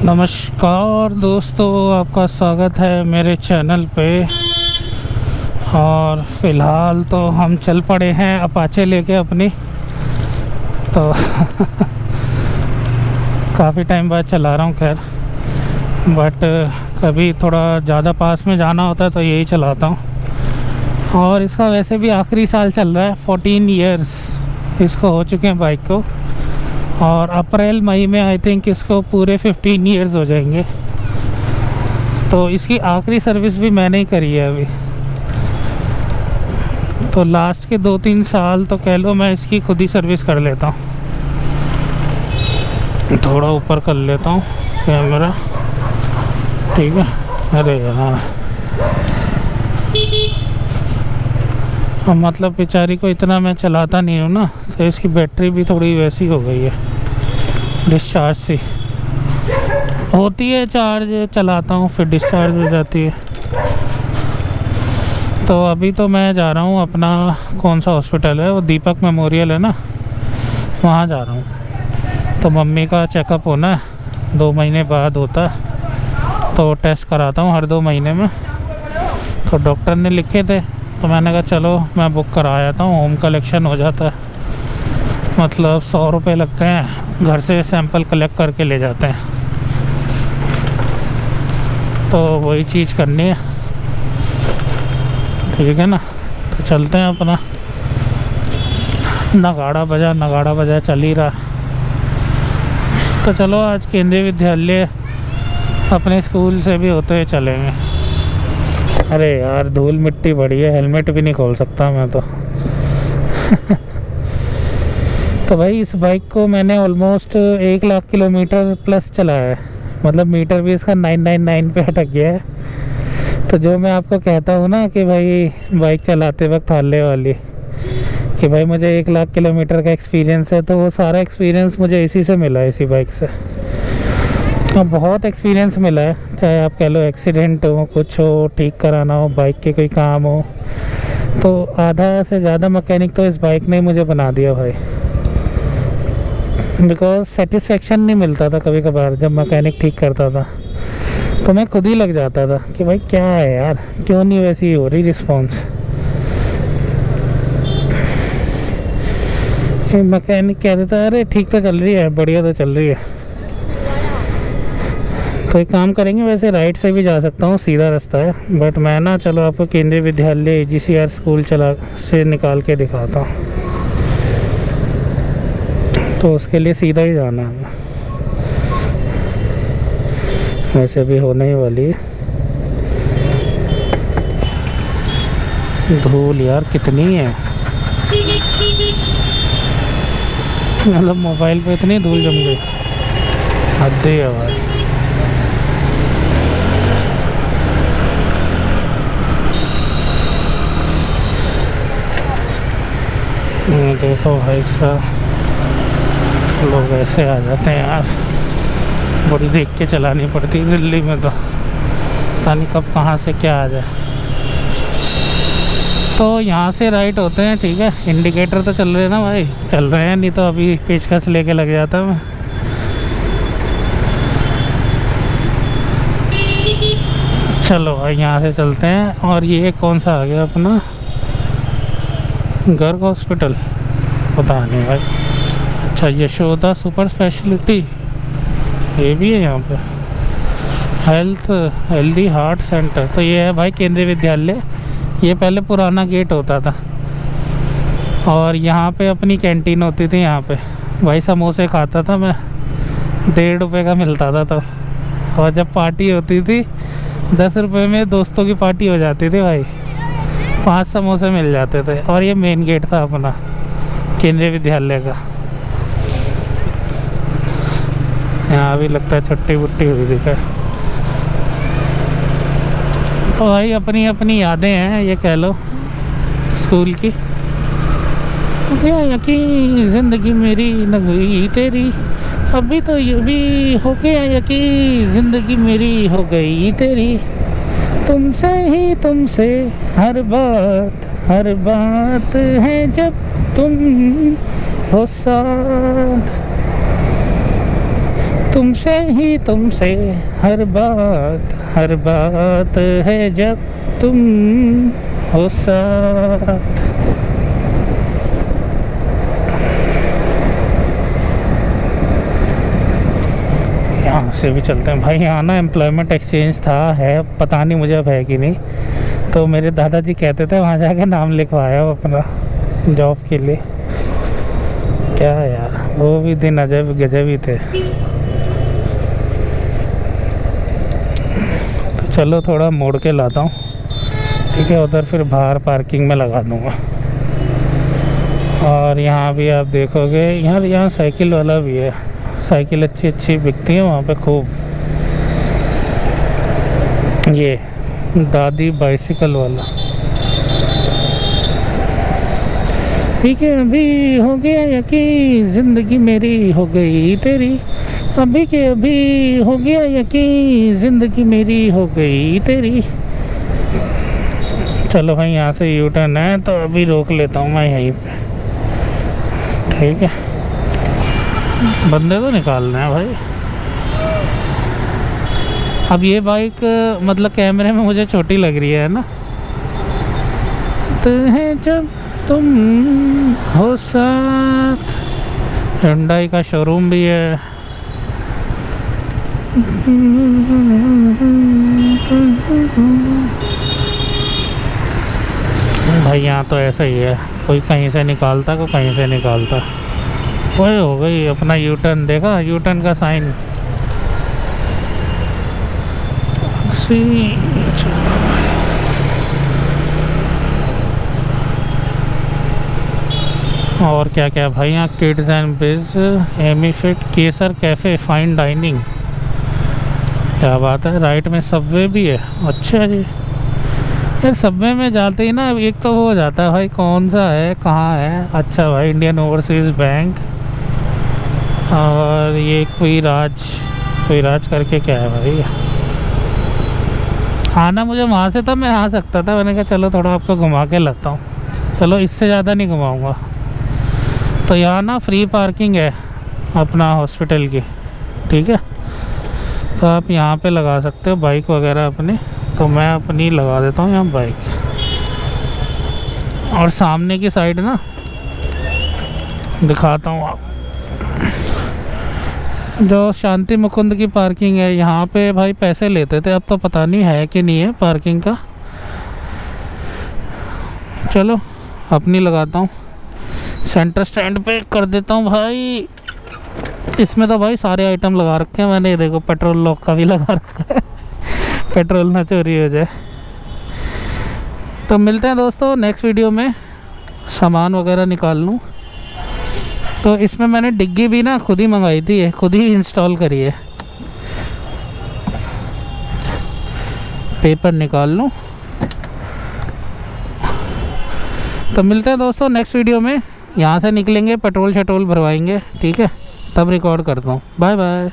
नमस्कार दोस्तों, आपका स्वागत है मेरे चैनल पे। और फ़िलहाल तो हम चल पड़े हैं अपाचे लेके अपनी। तो काफ़ी टाइम बाद चला रहा हूँ खैर, बट कभी थोड़ा ज़्यादा पास में जाना होता है तो यही चलाता हूँ। और इसका वैसे भी आखिरी साल चल रहा है, 14 इयर्स इसको हो चुके हैं बाइक को। और अप्रैल मई में आई थिंक इसको पूरे 15 इयर्स हो जाएंगे। तो इसकी आखिरी सर्विस भी मैंने ही करी है अभी। तो लास्ट के 2-3 साल तो कह लो मैं इसकी खुद ही सर्विस कर लेता हूँ। थोड़ा ऊपर कर लेता हूँ कैमरा, ठीक है। अरे यार, मतलब बेचारी को इतना मैं चलाता नहीं हूँ ना, तो इसकी बैटरी भी थोड़ी वैसी हो गई है, डिस्चार्ज सी होती है। चार्ज चलाता हूँ फिर डिस्चार्ज हो जाती है। तो अभी तो मैं जा रहा हूँ अपना, कौन सा हॉस्पिटल है वो, दीपक मेमोरियल है ना, वहाँ जा रहा हूँ। तो मम्मी का चेकअप होना है, 2 महीने बाद होता है। तो टेस्ट कराता हूँ हर 2 महीने में। तो डॉक्टर ने लिखे थे, तो मैंने कहा चलो मैं बुक करा आता हूँ। होम कलेक्शन हो जाता है, मतलब 100 रुपये लगते हैं, घर से सैंपल कलेक्ट करके ले जाते हैं। तो वही चीज़ करनी है, ठीक है ना। तो चलते हैं अपना। नगाड़ा बजा चल ही रहा। तो चलो आज केंद्रीय विद्यालय अपने स्कूल से भी होते हुए चलेंगे। अरे यार, धूल मिट्टी बड़ी है, हेलमेट भी नहीं खोल सकता मैं तो। तो भाई इस बाइक को मैंने ऑलमोस्ट 1 लाख किलोमीटर प्लस चलाया है, मतलब मीटर भी इसका 999 पे अटक गया है। तो जो मैं आपको कहता हूँ ना कि भाई बाइक चलाते वक्त हारने वाली, कि भाई मुझे 1 लाख किलोमीटर का एक्सपीरियंस है, तो वो सारा एक्सपीरियंस मुझे इसी से मिला है, इसी बाइक से। अब बहुत एक्सपीरियंस मिला है, चाहे आप कह लो एक्सीडेंट हो, कुछ हो, ठीक कराना हो, बाइक के कोई काम हो, तो आधा से ज़्यादा मैकेनिक तो इस बाइक ने ही मुझे बना दिया भाई। बिकॉज सेटिस्फेक्शन नहीं मिलता था कभी कभार जब मैकेनिक ठीक करता था, तो मैं खुद ही लग जाता था कि भाई क्या है यार, क्यों नहीं वैसी हो रही रिस्पॉन्स। मैकेनिक कह देता है अरे ठीक तो चल रही है, बढ़िया तो चल रही है। तो एक काम करेंगे, वैसे राइट से भी जा सकता हूँ, सीधा रास्ता है, बट मैं ना चलो आपको केंद्रीय विद्यालय AGCR स्कूल चला से निकाल के दिखाता हूँ। तो उसके लिए सीधा ही जाना है, वैसे भी होने ही वाली है। धूल यार कितनी है, मतलब मोबाइल पे इतनी धूल जम गई, हद ही है भाई। देखो भाई साहब, लोग ऐसे आ जाते हैं यार, बड़ी देख के चलानी पड़ती है दिल्ली में, तो पता नहीं कब कहाँ से क्या आ जाए। तो यहाँ से राइट होते हैं, ठीक है। इंडिकेटर तो चल रहे हैं ना भाई, चल रहे हैं, नहीं तो अभी पेचकस लेके लग जाता मैं। चलो भाई यहाँ से चलते हैं। और ये कौन सा आ गया अपना, गर्ग हॉस्पिटल, पता नहीं भाई। अच्छा, यशोदा सुपर स्पेशलिटी, ये भी है यहाँ पे। हेल्दी हार्ट सेंटर, तो ये है भाई केंद्रीय विद्यालय। ये पहले पुराना गेट होता था, और यहाँ पे अपनी कैंटीन होती थी। यहाँ पे भाई समोसे खाता था मैं, 1.5 रुपये का मिलता था तब। और जब पार्टी होती थी 10 रुपये में दोस्तों की पार्टी हो जाती थी भाई, 5 समोसे मिल जाते थे। और ये मेन गेट था अपना केंद्रीय विद्यालय का। यहाँ भी लगता है छुट्टी वुट्टी हुई दिखा। तो भाई अपनी अपनी यादें हैं, ये कह लो स्कूल की। क्या यकीन ज़िंदगी मेरी न हुई तेरी, अभी तो ये भी हो गया यकीन ज़िंदगी मेरी हो गई तेरी। तुमसे ही तुमसे हर बात है जब तुम हो साथ। तुमसे ही तुमसे हर बात है जब तुम हो साथ। यहाँ से भी चलते हैं भाई। यहाँ ना एम्प्लॉयमेंट एक्सचेंज था, है पता नहीं मुझे अब है कि नहीं। तो मेरे दादाजी कहते थे वहाँ जाके नाम लिखवाया हो अपना जॉब के लिए। क्या यार, वो भी दिन अजब गजब ही थे। तो चलो थोड़ा मोड़ के लाता हूँ, ठीक है, उधर फिर बाहर पार्किंग में लगा दूँगा। और यहाँ भी आप देखोगे यार, यहाँ साइकिल वाला भी है, साइकिल अच्छी अच्छी बिकती है वहाँ पे खूब। ये दादी बाइसिकल वाला, ठीक है। अभी हो गया यकीन ज़िंदगी मेरी हो गई तेरी, अभी के अभी हो गया यकीन ज़िंदगी मेरी हो गई तेरी। चलो भाई, यहाँ से यू टर्न है तो अभी रोक लेता हूँ मैं यहीं पे, ठीक है। बंदे तो निकालना है भाई। अब ये बाइक मतलब कैमरे में मुझे छोटी लग रही है ना। तो है जब तुम हो साथ। हुंडई का शोरूम भी है। भाई यहाँ तो ऐसा ही है, कोई कहीं से निकालता, कोई कहीं से निकालता। वही हो गई अपना यू टर्न, देखा यू टर्न का साइन। और क्या क्या भाई, यहाँ किड्स एंड बिज, एमी फिट, केसर कैफ़े, फाइन डाइनिंग। क्या बात है, राइट में सबवे भी है। अच्छा जी यार, सबवे में जाते ही ना एक तो वो हो जाता है भाई, कौन सा है कहाँ है। अच्छा भाई, इंडियन ओवरसीज़ बैंक। और ये कोई राज करके क्या है भाई। आना मुझे वहाँ से था, मैं आ सकता था, मैंने कहा चलो थोड़ा आपको घुमा के लाता हूँ। चलो इससे ज़्यादा नहीं घुमाऊँगा। तो यहाँ ना फ्री पार्किंग है अपना हॉस्पिटल की, ठीक है। तो आप यहाँ पे लगा सकते हो बाइक वगैरह अपनी। तो मैं अपनी लगा देता हूँ यहाँ बाइक। और सामने की साइड ना दिखाता हूँ आप, जो शांति मुकुंद की पार्किंग है, यहाँ पे भाई पैसे लेते थे, अब तो पता नहीं है कि नहीं है पार्किंग का। चलो अपनी लगाता हूँ, सेंटर स्टैंड पे कर देता हूँ भाई। इसमें तो भाई सारे आइटम लगा रखे हैं मैंने। देखो पेट्रोल लॉक का भी लगा रखा है पेट्रोल ना चोरी हो जाए। तो मिलते हैं दोस्तों नेक्स्ट वीडियो में। सामान वगैरह निकाल लूँ। तो इसमें मैंने डिग्गी भी ना खुद ही मंगाई थी, खुद ही इंस्टॉल करी है। पेपर निकाल लूँ। तो मिलते हैं दोस्तों नेक्स्ट वीडियो में। यहाँ से निकलेंगे, पेट्रोल शट्रोल भरवाएंगे, ठीक है, तब रिकॉर्ड करता हूँ। Bye bye.